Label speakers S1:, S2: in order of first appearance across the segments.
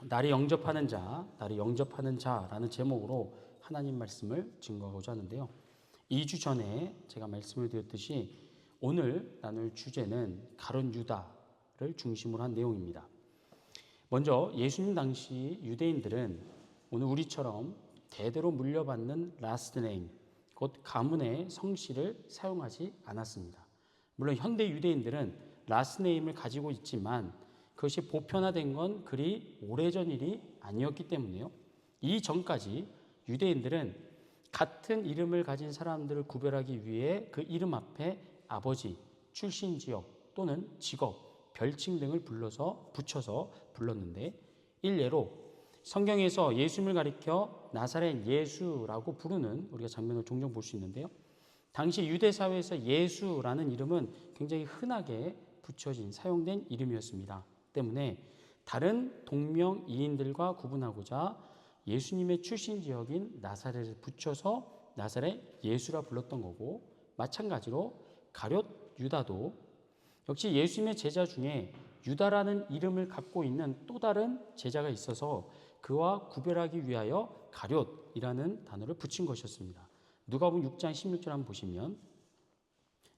S1: 나를 영접하는 자, 나를 영접하는 자라는 제목으로 하나님 말씀을 증거하고자 하는데요. 2주 전에 제가 말씀을 드렸듯이 오늘 나눌 주제는 가룟 유다를 중심으로 한 내용입니다. 먼저 예수님 당시 유대인들은 오늘 우리처럼 대대로 물려받는 라스트 네임, 곧 가문의 성씨를 사용하지 않았습니다. 물론 현대 유대인들은 라스트 네임을 가지고 있지만 그것이 보편화된 건 그리 오래전 일이 아니었기 때문에요. 이 전까지 유대인들은 같은 이름을 가진 사람들을 구별하기 위해 그 이름 앞에 아버지, 출신 지역 또는 직업, 별칭 등을 붙여서 불렀는데, 일례로 성경에서 예수님을 가리켜 나사렛 예수라고 부르는 우리가 장면을 종종 볼 수 있는데요. 당시 유대 사회에서 예수라는 이름은 굉장히 흔하게 붙여진 사용된 이름이었습니다. 때문에 다른 동명이인들과 구분하고자 예수님의 출신 지역인 나사렛을 붙여서 나사렛 예수라 불렀던 거고, 마찬가지로 가룟 유다도 역시 예수님의 제자 중에 유다라는 이름을 갖고 있는 또 다른 제자가 있어서 그와 구별하기 위하여 가룟이라는 단어를 붙인 것이었습니다. 누가복음 6장 16절 한번 보시면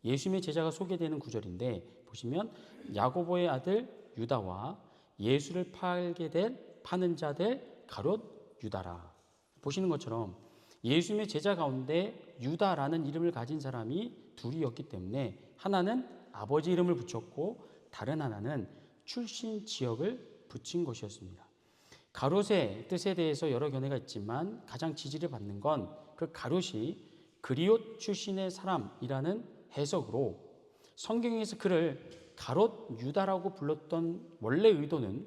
S1: 예수님의 제자가 소개되는 구절인데, 보시면 야고보의 아들 유다와 예수를 파는 자들 가룟 유다라. 보시는 것처럼 예수님의 제자 가운데 유다라는 이름을 가진 사람이 둘이었기 때문에 하나는 아버지 이름을 붙였고 다른 하나는 출신 지역을 붙인 것이었습니다. 가롯의 뜻에 대해서 여러 견해가 있지만 가장 지지를 받는 건 그 가롯이 그리옷 출신의 사람이라는 해석으로, 성경에서 그를 가롯 유다라고 불렀던 원래 의도는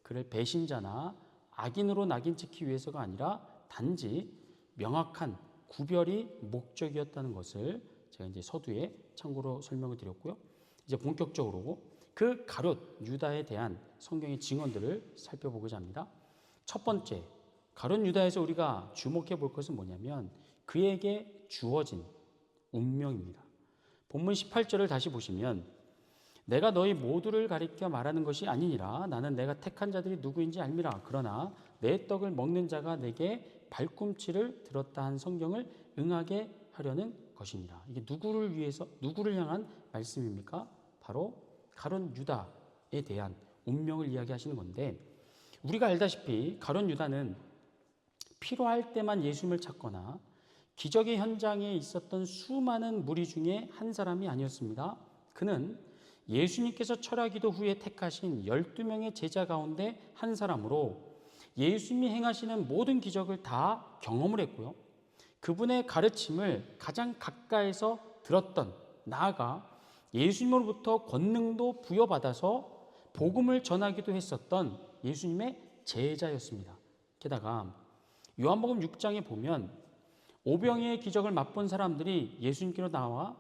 S1: 그를 배신자나 악인으로 낙인찍기 위해서가 아니라 단지 명확한 구별이 목적이었다는 것을 제가 이제 서두에 참고로 설명을 드렸고요. 이제 본격적으로 그 가롯 유다에 대한 성경의 증언들을 살펴보고자 합니다. 첫 번째, 가룟 유다에서 우리가 주목해 볼 것은 뭐냐면 그에게 주어진 운명입니다. 본문 18절을 다시 보시면 내가 너희 모두를 가리켜 말하는 것이 아니니라. 나는 내가 택한 자들이 누구인지 알미라. 그러나 내 떡을 먹는 자가 내게 발꿈치를 들었다 한 성경을 응하게 하려는 것이니라. 이게 누구를 향한 말씀입니까? 바로 가룟 유다에 대한 운명을 이야기하시는 건데, 우리가 알다시피 가룟 유다는 필요할 때만 예수님을 찾거나 기적의 현장에 있었던 수많은 무리 중에 한 사람이 아니었습니다. 그는 예수님께서 철야기도 후에 택하신 12명의 제자 가운데 한 사람으로 예수님이 행하시는 모든 기적을 다 경험을 했고요. 그분의 가르침을 가장 가까이서 들었던, 나아가 예수님으로부터 권능도 부여받아서 복음을 전하기도 했었던 예수님의 제자였습니다. 게다가 요한복음 6장에 보면 오병이의 기적을 맛본 사람들이 예수님께로 나와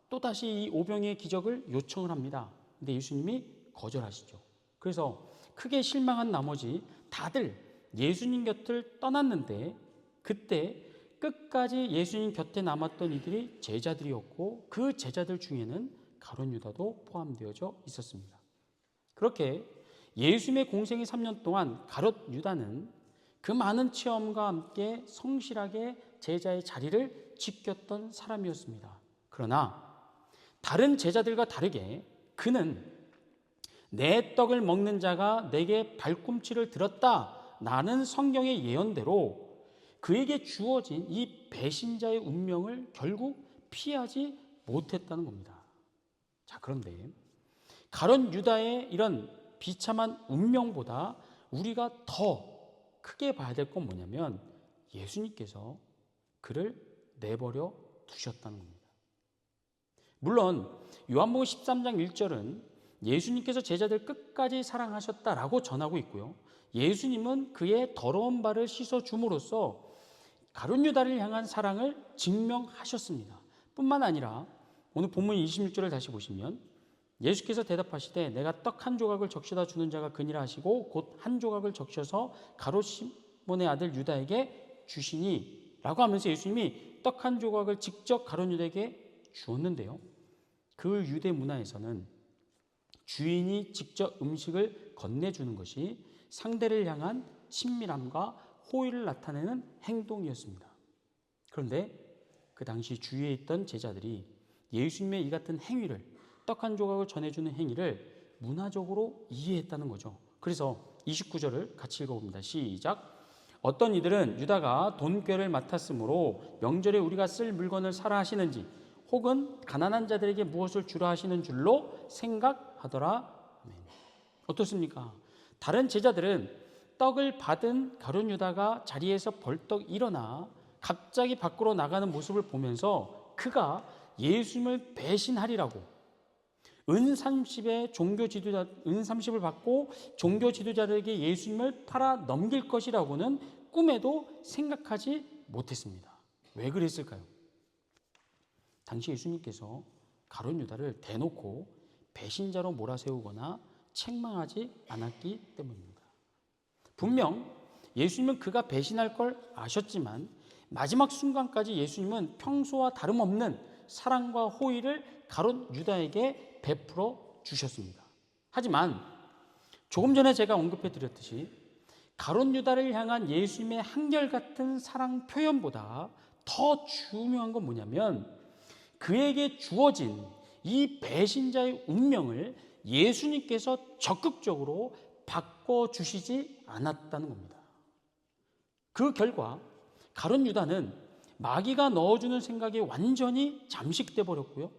S1: 또다시 이 오병이의 기적을 요청을 합니다. 근데 예수님이 거절하시죠. 그래서 크게 실망한 나머지 다들 예수님 곁을 떠났는데, 그때 끝까지 예수님 곁에 남았던 이들이 제자들이었고 그 제자들 중에는 가룟 유다도 포함되어져 있었습니다. 그렇게 예수님의 공생의 3년 동안 가룟 유다는 그 많은 체험과 함께 성실하게 제자의 자리를 지켰던 사람이었습니다. 그러나 다른 제자들과 다르게 그는 내 떡을 먹는 자가 내게 발꿈치를 들었다 라는 성경의 예언대로 그에게 주어진 이 배신자의 운명을 결국 피하지 못했다는 겁니다. 자, 그런데 가룟 유다의 이런 비참한 운명보다 우리가 더 크게 봐야 될 건 뭐냐면 예수님께서 그를 내버려 두셨다는 겁니다. 물론 요한복음 13장 1절은 예수님께서 제자들 끝까지 사랑하셨다라고 전하고 있고요. 예수님은 그의 더러운 발을 씻어줌으로써 가룟 유다를 향한 사랑을 증명하셨습니다. 뿐만 아니라 오늘 본문 26절을 다시 보시면 예수께서 대답하시되 내가 떡 한 조각을 적셔다 주는 자가 그니라 하시고 곧 한 조각을 적셔서 가롯 시몬의 아들 유다에게 주시니 라고 하면서 예수님이 떡 한 조각을 직접 가룟 유다에게 주었는데요. 그 유대 문화에서는 주인이 직접 음식을 건네주는 것이 상대를 향한 친밀함과 호의를 나타내는 행동이었습니다. 그런데 그 당시 주위에 있던 제자들이 예수님의 이 같은 행위를, 떡 한 조각을 전해주는 행위를 문화적으로 이해했다는 거죠. 그래서 29절을 같이 읽어봅니다. 시작. 어떤 이들은 유다가 돈꾀를 맡았으므로 명절에 우리가 쓸 물건을 사라 하시는지 혹은 가난한 자들에게 무엇을 주라 하시는 줄로 생각하더라. 아멘. 어떻습니까? 다른 제자들은 떡을 받은 가룟 유다가 자리에서 벌떡 일어나 갑자기 밖으로 나가는 모습을 보면서 그가 예수님을 배신하리라고, 은 30을 받고 종교 지도자들에게 예수님을 팔아 넘길 것이라고는 꿈에도 생각하지 못했습니다. 왜 그랬을까요? 당시 예수님께서 가룟 유다를 대놓고 배신자로 몰아세우거나 책망하지 않았기 때문입니다. 분명 예수님은 그가 배신할 걸 아셨지만 마지막 순간까지 예수님은 평소와 다름없는 사랑과 호의를 가룟 유다에게 베풀어 주셨습니다. 하지만 조금 전에 제가 언급해 드렸듯이 가룟 유다를 향한 예수님의 한결같은 사랑 표현보다 더 중요한 건 뭐냐면 그에게 주어진 이 배신자의 운명을 예수님께서 적극적으로 바꿔주시지 않았다는 겁니다. 그 결과 가룟 유다는 마귀가 넣어주는 생각에 완전히 잠식돼 버렸고요.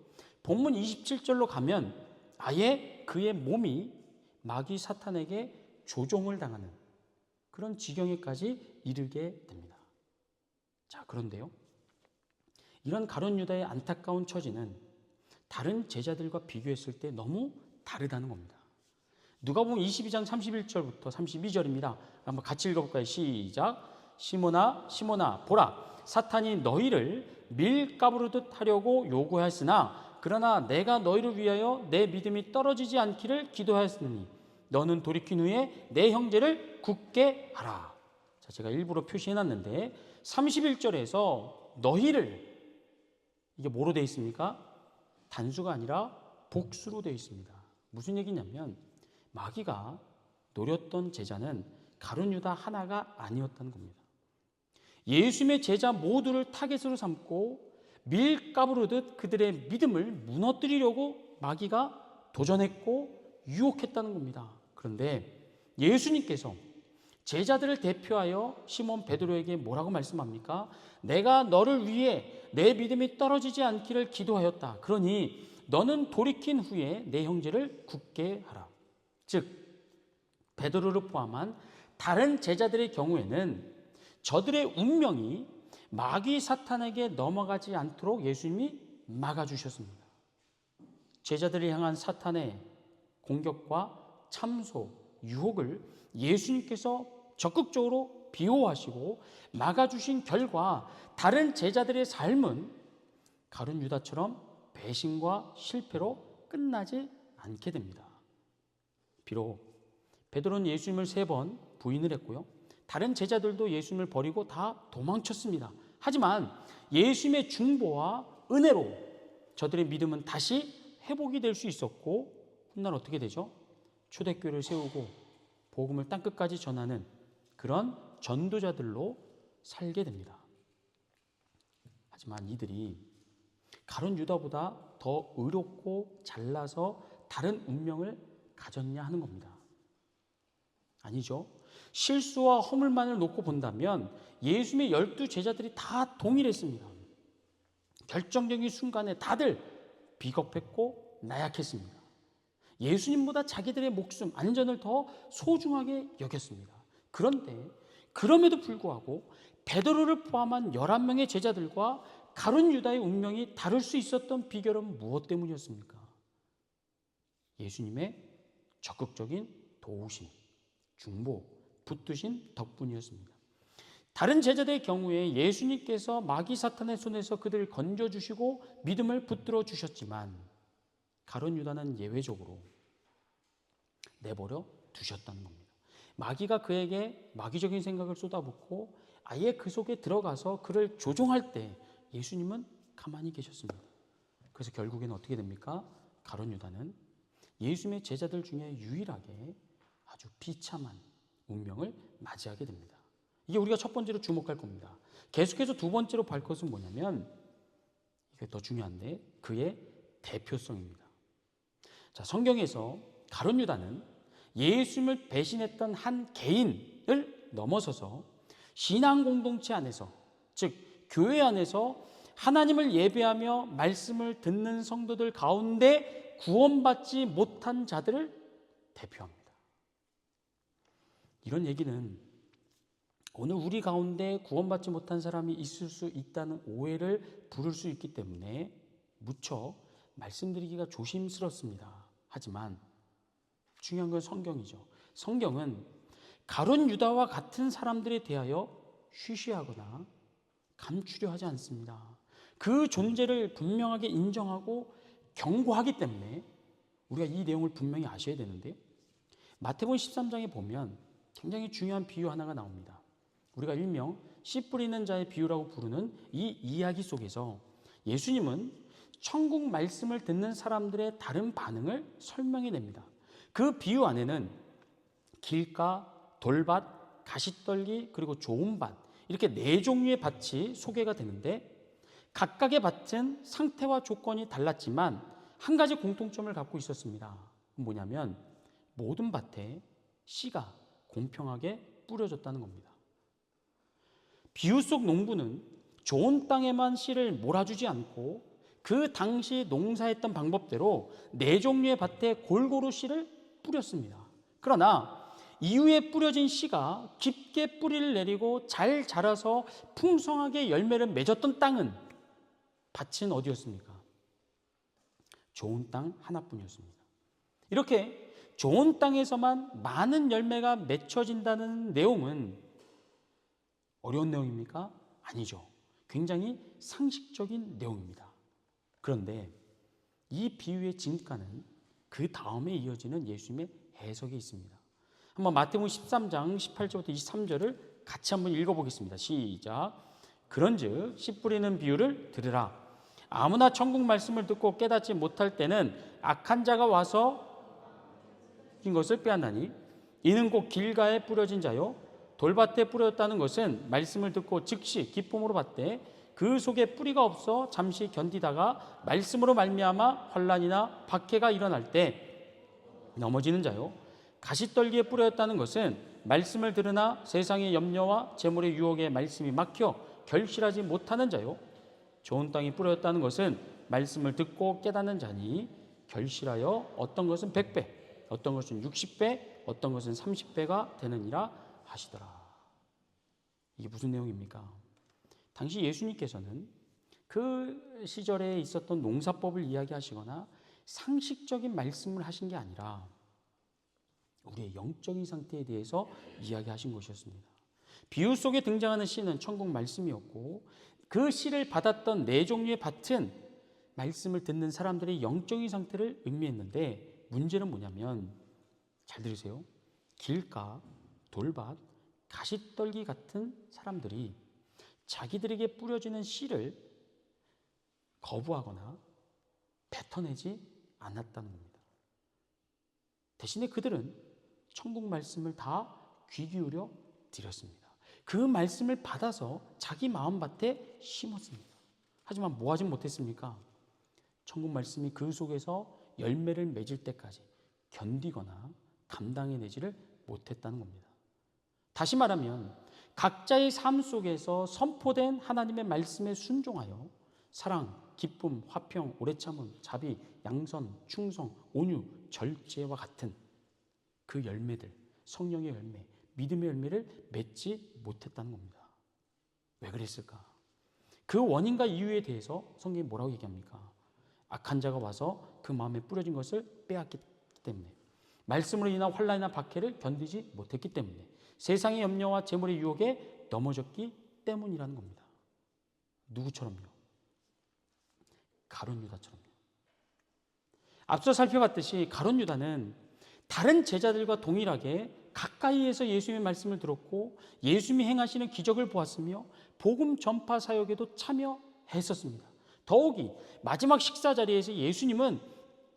S1: 본문 27절로 가면 아예 그의 몸이 마귀 사탄에게 조종을 당하는 그런 지경에까지 이르게 됩니다. 자, 그런데요. 이런 가룟 유다의 안타까운 처지는 다른 제자들과 비교했을 때 너무 다르다는 겁니다. 누가복음 22장 31절부터 32절입니다. 한번 같이 읽어볼까요? 시작. 시몬아 시몬아 보라, 사탄이 너희를 밀가부르듯 하려고 요구하였으나 그러나 내가 너희를 위하여 내 믿음이 떨어지지 않기를 기도하였으니 너는 돌이킨 후에 내 형제를 굳게 하라. 자, 제가 일부러 표시해놨는데 31절에서 너희를, 이게 뭐로 되어 있습니까? 단수가 아니라 복수로 되어 있습니다. 무슨 얘기냐면 마귀가 노렸던 제자는 가룟 유다 하나가 아니었다는 겁니다. 예수님의 제자 모두를 타겟으로 삼고 밀가부르듯 그들의 믿음을 무너뜨리려고 마귀가 도전했고 유혹했다는 겁니다. 그런데 예수님께서 제자들을 대표하여 시몬 베드로에게 뭐라고 말씀합니까? 내가 너를 위해 내 믿음이 떨어지지 않기를 기도하였다. 그러니 너는 돌이킨 후에 내 형제를 굳게 하라. 즉 베드로를 포함한 다른 제자들의 경우에는 저들의 운명이 마귀 사탄에게 넘어가지 않도록 예수님이 막아주셨습니다. 제자들을 향한 사탄의 공격과 참소, 유혹을 예수님께서 적극적으로 비호하시고 막아주신 결과 다른 제자들의 삶은 가룟 유다처럼 배신과 실패로 끝나지 않게 됩니다. 비록 베드로는 예수님을 3번 부인을 했고요. 다른 제자들도 예수님을 버리고 다 도망쳤습니다. 하지만 예수님의 중보와 은혜로 저들의 믿음은 다시 회복이 될 수 있었고 훗날 어떻게 되죠? 초대교회를 세우고 복음을 땅끝까지 전하는 그런 전도자들로 살게 됩니다. 하지만 이들이 가룟 유다보다 더 의롭고 잘나서 다른 운명을 가졌냐 하는 겁니다. 아니죠. 실수와 허물만을 놓고 본다면 예수님의 12제자들이 다 동일했습니다. 결정적인 순간에 다들 비겁했고 나약했습니다. 예수님보다 자기들의 목숨, 안전을 더 소중하게 여겼습니다. 그런데 그럼에도 불구하고 베드로를 포함한 11명의 제자들과 가룟 유다의 운명이 다를 수 있었던 비결은 무엇 때문이었습니까? 예수님의 적극적인 도우심, 중보, 붙드신 덕분이었습니다. 다른 제자들의 경우에 예수님께서 마귀 사탄의 손에서 그들을 건져주시고 믿음을 붙들어 주셨지만 가룟 유다는 예외적으로 내버려 두셨다는 겁니다. 마귀가 그에게 마귀적인 생각을 쏟아붓고 아예 그 속에 들어가서 그를 조종할 때 예수님은 가만히 계셨습니다. 그래서 결국에는 어떻게 됩니까? 가룟 유다는 예수님의 제자들 중에 유일하게 아주 비참한 운명을 맞이하게 됩니다. 이게 우리가 첫 번째로 주목할 겁니다. 계속해서 두 번째로 볼 것은 뭐냐면, 이게 더 중요한데 그의 대표성입니다. 자, 성경에서 가룟 유다는 예수님을 배신했던 한 개인을 넘어서서 신앙 공동체 안에서, 즉 교회 안에서 하나님을 예배하며 말씀을 듣는 성도들 가운데 구원받지 못한 자들을 대표합니다. 이런 얘기는 오늘 우리 가운데 구원받지 못한 사람이 있을 수 있다는 오해를 부를 수 있기 때문에 무척 말씀드리기가 조심스럽습니다. 하지만 중요한 건 성경이죠. 성경은 가룟 유다와 같은 사람들에 대하여 쉬쉬하거나 감추려 하지 않습니다. 그 존재를 분명하게 인정하고 경고하기 때문에 우리가 이 내용을 분명히 아셔야 되는데요. 마태복음 13장에 보면 굉장히 중요한 비유 하나가 나옵니다. 우리가 일명 씨 뿌리는 자의 비유라고 부르는 이 이야기 속에서 예수님은 천국 말씀을 듣는 사람들의 다른 반응을 설명해 냅니다. 그 비유 안에는 길가, 돌밭, 가시떨기, 그리고 좋은 밭, 이렇게 네 종류의 밭이 소개가 되는데 각각의 밭은 상태와 조건이 달랐지만 한 가지 공통점을 갖고 있었습니다. 뭐냐면 모든 밭에 씨가 공평하게 뿌려졌다는 겁니다. 비유 속 농부는 좋은 땅에만 씨를 몰아주지 않고 그 당시 농사했던 방법대로 네 종류의 밭에 골고루 씨를 뿌렸습니다. 그러나 이후에 뿌려진 씨가 깊게 뿌리를 내리고 잘 자라서 풍성하게 열매를 맺었던 땅은, 밭은 어디였습니까? 좋은 땅 하나뿐이었습니다. 이렇게 좋은 땅에서만 많은 열매가 맺혀진다는 내용은 어려운 내용입니까? 아니죠. 굉장히 상식적인 내용입니다. 그런데 이 비유의 진가는 그 다음에 이어지는 예수님의 해석이 있습니다. 한번 마태복음 13장 18절부터 23절을 같이 한번 읽어보겠습니다. 시작. 그런즉 씨 뿌리는 비유를 들으라. 아무나 천국 말씀을 듣고 깨닫지 못할 때는 악한 자가 와서 인 것을 빼앗나니 이는 곧 길가에 뿌려진 자요 돌밭에 뿌렸다는 것은 말씀을 듣고 즉시 기쁨으로 받되 그 속에 뿌리가 없어 잠시 견디다가 말씀으로 말미암아 환난이나 박해가 일어날 때 넘어지는 자요 가시떨기에 뿌렸다는 것은 말씀을 들으나 세상의 염려와 재물의 유혹에 말씀이 막혀 결실하지 못하는 자요 좋은 땅에 뿌렸다는 것은 말씀을 듣고 깨닫는 자니 결실하여 어떤 것은 100배, 어떤 것은 60배, 어떤 것은 30배가 되느니라 하시더라. 이게 무슨 내용입니까? 당시 예수님께서는 그 시절에 있었던 농사법을 이야기하시거나 상식적인 말씀을 하신 게 아니라 우리의 영적인 상태에 대해서 이야기하신 것이었습니다. 비유 속에 등장하는 씨는 천국 말씀이었고 그 씨를 받았던 네 종류의 밭은 말씀을 듣는 사람들의 영적인 상태를 의미했는데 문제는 뭐냐면, 잘 들으세요. 길가, 돌밭, 가시떨기 같은 사람들이 자기들에게 뿌려지는 씨를 거부하거나 뱉어내지 않았다는 겁니다. 대신에 그들은 천국 말씀을 다 귀 기울여 드렸습니다. 그 말씀을 받아서 자기 마음밭에 심었습니다. 하지만 뭐 하진 못했습니까? 천국 말씀이 그 속에서 열매를 맺을 때까지 견디거나 감당해내지를 못했다는 겁니다. 다시 말하면 각자의 삶 속에서 선포된 하나님의 말씀에 순종하여 사랑, 기쁨, 화평, 오래 참음, 자비, 양선, 충성, 온유, 절제와 같은 그 열매들, 성령의 열매, 믿음의 열매를 맺지 못했다는 겁니다. 왜 그랬을까? 그 원인과 이유에 대해서 성경이 뭐라고 얘기합니까? 악한 자가 와서 그 마음에 뿌려진 것을 빼앗기 때문에, 말씀으로 인한 환난이나 박해를 견디지 못했기 때문에, 세상의 염려와 재물의 유혹에 넘어졌기 때문이라는 겁니다. 누구처럼요? 가룟 유다처럼요. 앞서 살펴봤듯이 가룟 유다는 다른 제자들과 동일하게 가까이에서 예수님의 말씀을 들었고 예수님이 행하시는 기적을 보았으며 복음 전파 사역에도 참여했었습니다. 더욱이 마지막 식사 자리에서 예수님은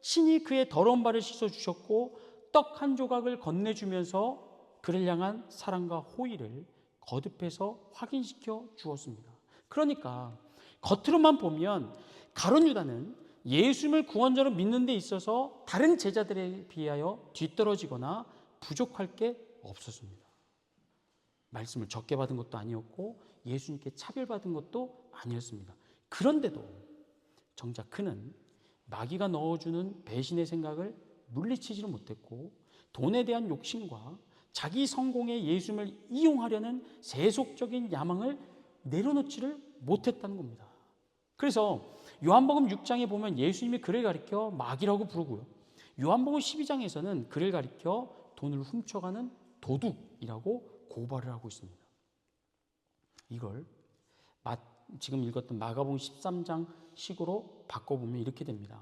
S1: 친히 그의 더러운 발을 씻어주셨고 떡 한 조각을 건네주면서 그를 향한 사랑과 호의를 거듭해서 확인시켜 주었습니다. 그러니까 겉으로만 보면 가룟 유다는 예수님을 구원자로 믿는 데 있어서 다른 제자들에 비하여 뒤떨어지거나 부족할 게 없었습니다. 말씀을 적게 받은 것도 아니었고 예수님께 차별받은 것도 아니었습니다. 그런데도 정작 그는 마귀가 넣어주는 배신의 생각을 물리치지를 못했고 돈에 대한 욕심과 자기 성공에 예수님을 이용하려는 세속적인 야망을 내려놓지를 못했다는 겁니다. 그래서 요한복음 6장에 보면 예수님이 그를 가리켜 마귀라고 부르고요. 요한복음 12장에서는 그를 가리켜 돈을 훔쳐가는 도둑이라고 고발을 하고 있습니다. 이걸 지금 읽었던 마가복음 13장 식으로 바꿔보면 이렇게 됩니다.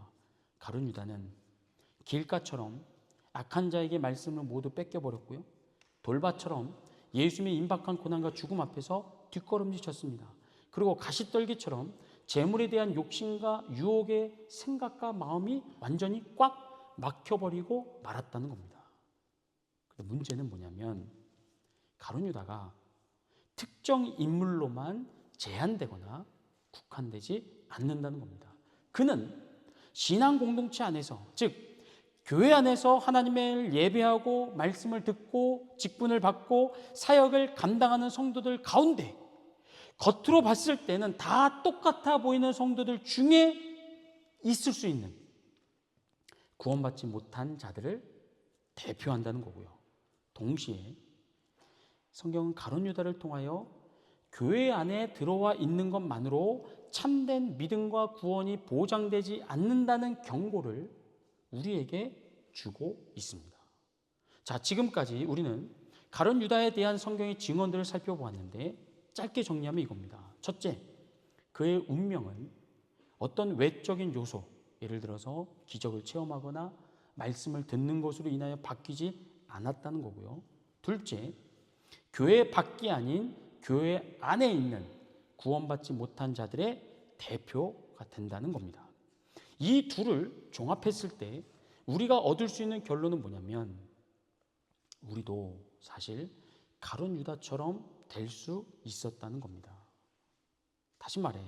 S1: 가룟 유다는 길가처럼 악한 자에게 말씀을 모두 뺏겨버렸고요. 돌밭처럼 예수님의 임박한 고난과 죽음 앞에서 뒷걸음질 쳤습니다. 그리고 가시떨기처럼 재물에 대한 욕심과 유혹의 생각과 마음이 완전히 꽉 막혀버리고 말았다는 겁니다. 근데 문제는 뭐냐면 가룟 유다가 특정 인물로만 제한되거나 국한되지 않는다는 겁니다. 그는 신앙 공동체 안에서, 즉 교회 안에서 하나님을 예배하고 말씀을 듣고 직분을 받고 사역을 감당하는 성도들 가운데 겉으로 봤을 때는 다 똑같아 보이는 성도들 중에 있을 수 있는 구원받지 못한 자들을 대표한다는 거고요. 동시에 성경은 가룟 유다를 통하여 교회 안에 들어와 있는 것만으로 참된 믿음과 구원이 보장되지 않는다는 경고를 우리에게 주고 있습니다. 자, 지금까지 우리는 가룟 유다에 대한 성경의 증언들을 살펴보았는데 짧게 정리하면 이겁니다. 첫째, 그의 운명은 어떤 외적인 요소, 예를 들어서 기적을 체험하거나 말씀을 듣는 것으로 인하여 바뀌지 않았다는 거고요. 둘째, 교회 밖이 아닌 교회 안에 있는 구원받지 못한 자들의 대표가 된다는 겁니다. 이 둘을 종합했을 때 우리가 얻을 수 있는 결론은 뭐냐면 우리도 사실 가룟 유다처럼 될 수 있었다는 겁니다. 다시 말해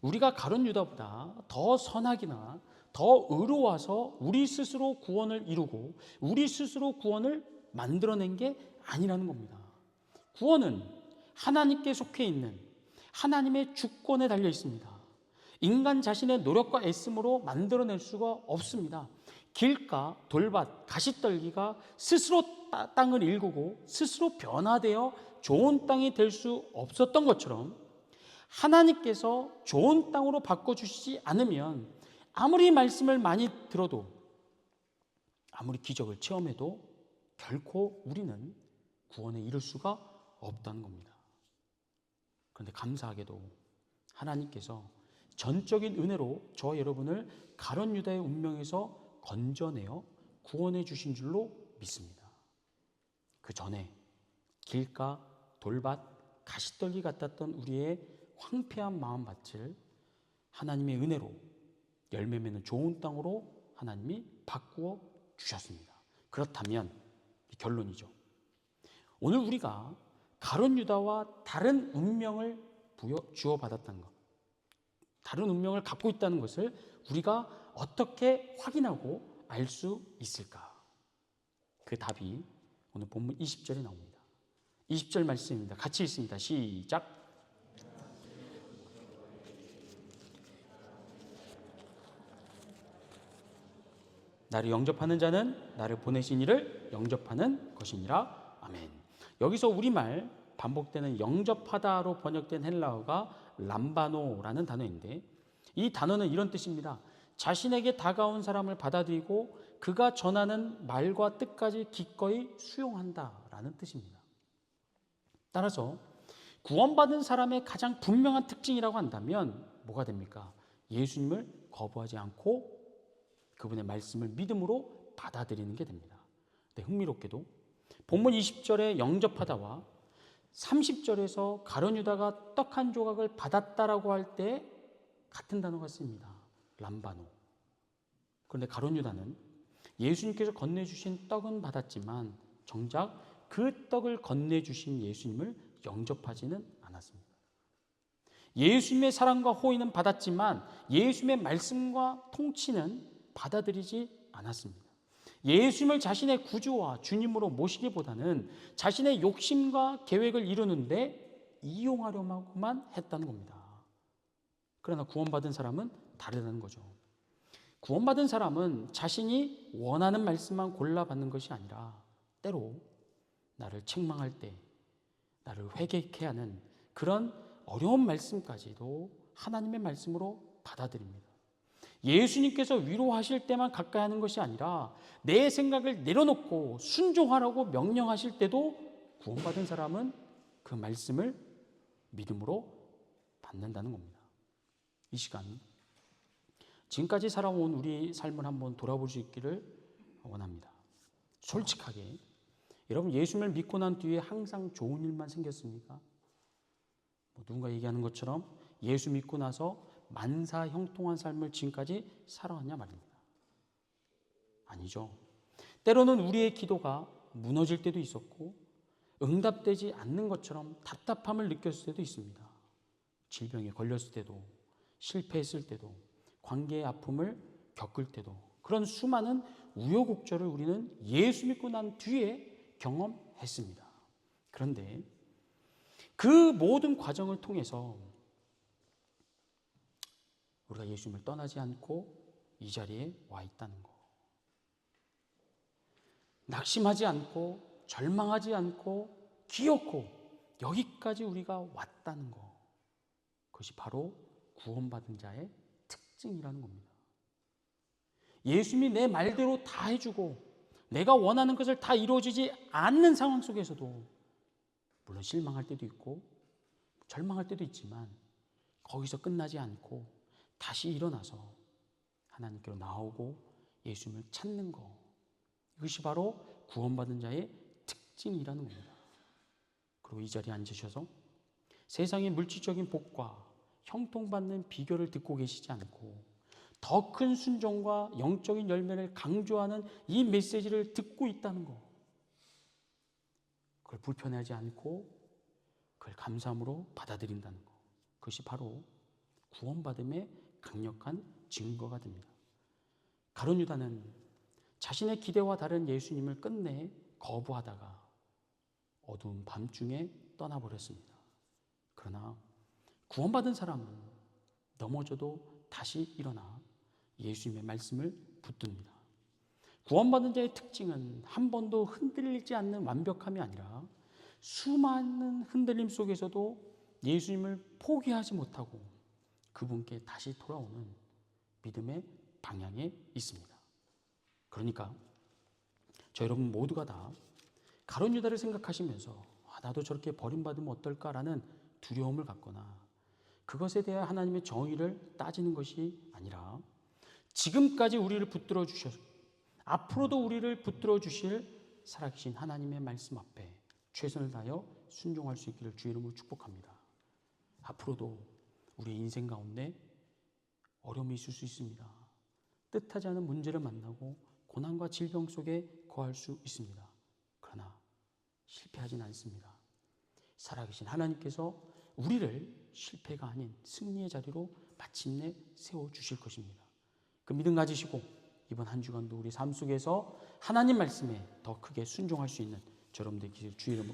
S1: 우리가 가룟 유다보다 더 선하기나 더 의로워서 우리 스스로 구원을 이루고 우리 스스로 구원을 만들어낸 게 아니라는 겁니다. 구원은 하나님께 속해 있는 하나님의 주권에 달려 있습니다. 인간 자신의 노력과 애씀으로 만들어낼 수가 없습니다. 길가, 돌밭, 가시떨기가 스스로 땅을 일구고 스스로 변화되어 좋은 땅이 될 수 없었던 것처럼 하나님께서 좋은 땅으로 바꿔주시지 않으면 아무리 말씀을 많이 들어도 아무리 기적을 체험해도 결코 우리는 구원에 이를 수가 없다는 겁니다. 그런데 감사하게도 하나님께서 전적인 은혜로 저와 여러분을 가룟 유다의 운명에서 건져내어 구원해 주신 줄로 믿습니다. 그 전에 길가, 돌밭, 가시떨기 같았던 우리의 황폐한 마음밭을 하나님의 은혜로 열매 맺는 좋은 땅으로 하나님이 바꾸어 주셨습니다. 그렇다면 결론이죠. 오늘 우리가 가룟 유다와 다른 운명을 주어받았다는 것, 다른 운명을 갖고 있다는 것을 우리가 어떻게 확인하고 알 수 있을까? 그 답이 오늘 본문 20절에 나옵니다. 20절 말씀입니다. 같이 읽습니다. 시작. 나를 영접하는 자는 나를 보내신 이를 영접하는 것이니라. 아멘. 여기서 우리말 반복되는 영접하다로 번역된 헬라어가 람바노라는 단어인데 이 단어는 이런 뜻입니다. 자신에게 다가온 사람을 받아들이고 그가 전하는 말과 뜻까지 기꺼이 수용한다라는 뜻입니다. 따라서 구원받은 사람의 가장 분명한 특징이라고 한다면 뭐가 됩니까? 예수님을 거부하지 않고 그분의 말씀을 믿음으로 받아들이는 게 됩니다. 네, 흥미롭게도 본문 20절에 영접하다와 30절에서 가룟 유다가 떡 한 조각을 받았다라고 할 때 같은 단어가 쓰입니다. 람바노. 그런데 가룟 유다는 예수님께서 건네주신 떡은 받았지만 정작 그 떡을 건네주신 예수님을 영접하지는 않았습니다. 예수님의 사랑과 호의는 받았지만 예수님의 말씀과 통치는 받아들이지 않았습니다. 예수님을 자신의 구주와 주님으로 모시기보다는 자신의 욕심과 계획을 이루는데 이용하려고만 했다는 겁니다. 그러나 구원받은 사람은 다르다는 거죠. 구원받은 사람은 자신이 원하는 말씀만 골라받는 것이 아니라 때로 나를 책망할 때, 나를 회개케 하는 그런 어려운 말씀까지도 하나님의 말씀으로 받아들입니다. 예수님께서 위로하실 때만 가까이 하는 것이 아니라 내 생각을 내려놓고 순종하라고 명령하실 때도 구원받은 사람은 그 말씀을 믿음으로 받는다는 겁니다. 이 시간 지금까지 살아온 우리 삶을 한번 돌아볼 수 있기를 원합니다. 솔직하게 여러분, 예수님을 믿고 난 뒤에 항상 좋은 일만 생겼습니까? 누군가 얘기하는 것처럼 예수 믿고 나서 만사형통한 삶을 지금까지 살아왔냐 말입니다. 아니죠. 때로는 우리의 기도가 무너질 때도 있었고 응답되지 않는 것처럼 답답함을 느꼈을 때도 있습니다. 질병에 걸렸을 때도, 실패했을 때도, 관계의 아픔을 겪을 때도, 그런 수많은 우여곡절을 우리는 예수 믿고 난 뒤에 경험했습니다. 그런데 그 모든 과정을 통해서 우리가 예수님을 떠나지 않고 이 자리에 와 있다는 것, 낙심하지 않고 절망하지 않고 기어코 여기까지 우리가 왔다는 것, 그것이 바로 구원받은 자의 특징이라는 겁니다. 예수님이 내 말대로 다 해주고 내가 원하는 것을 다 이루어지지 않는 상황 속에서도 물론 실망할 때도 있고 절망할 때도 있지만 거기서 끝나지 않고 다시 일어나서 하나님께로 나오고 예수님을 찾는 것, 이것이 바로 구원받은 자의 특징이라는 겁니다. 그리고 이 자리에 앉으셔서 세상의 물질적인 복과 형통받는 비결을 듣고 계시지 않고 더 큰 순종과 영적인 열매를 강조하는 이 메시지를 듣고 있다는 것, 그걸 불편해하지 않고 그걸 감사함으로 받아들인다는 것, 그것이 바로 구원받음의 강력한 증거가 됩니다. 가룟 유다는 자신의 기대와 다른 예수님을 끝내 거부하다가 어두운 밤중에 떠나버렸습니다. 그러나 구원받은 사람은 넘어져도 다시 일어나 예수님의 말씀을 붙듭니다. 구원받은 자의 특징은 한 번도 흔들리지 않는 완벽함이 아니라 수많은 흔들림 속에서도 예수님을 포기하지 못하고 그분께 다시 돌아오는 믿음의 방향에 있습니다. 그러니까 저 여러분 모두가 다 가룟 유다를 생각하시면서 나도 저렇게 버림받으면 어떨까라는 두려움을 갖거나 그것에 대해 하나님의 정의를 따지는 것이 아니라 지금까지 우리를 붙들어 주셨고 앞으로도 우리를 붙들어 주실 살아계신 하나님의 말씀 앞에 최선을 다하여 순종할 수 있기를 주의 이름으로 축복합니다. 앞으로도 우리의 인생 가운데 어려움이 있을 수 있습니다. 뜻하지 않은 문제를 만나고 고난과 질병 속에 거할 수 있습니다. 그러나 실패하진 않습니다. 살아계신 하나님께서 우리를 실패가 아닌 승리의 자리로 마침내 세워주실 것입니다. 그 믿음 가지시고 이번 한 주간도 우리 삶 속에서 하나님 말씀에 더 크게 순종할 수 있는 여러분들 주의 이름으로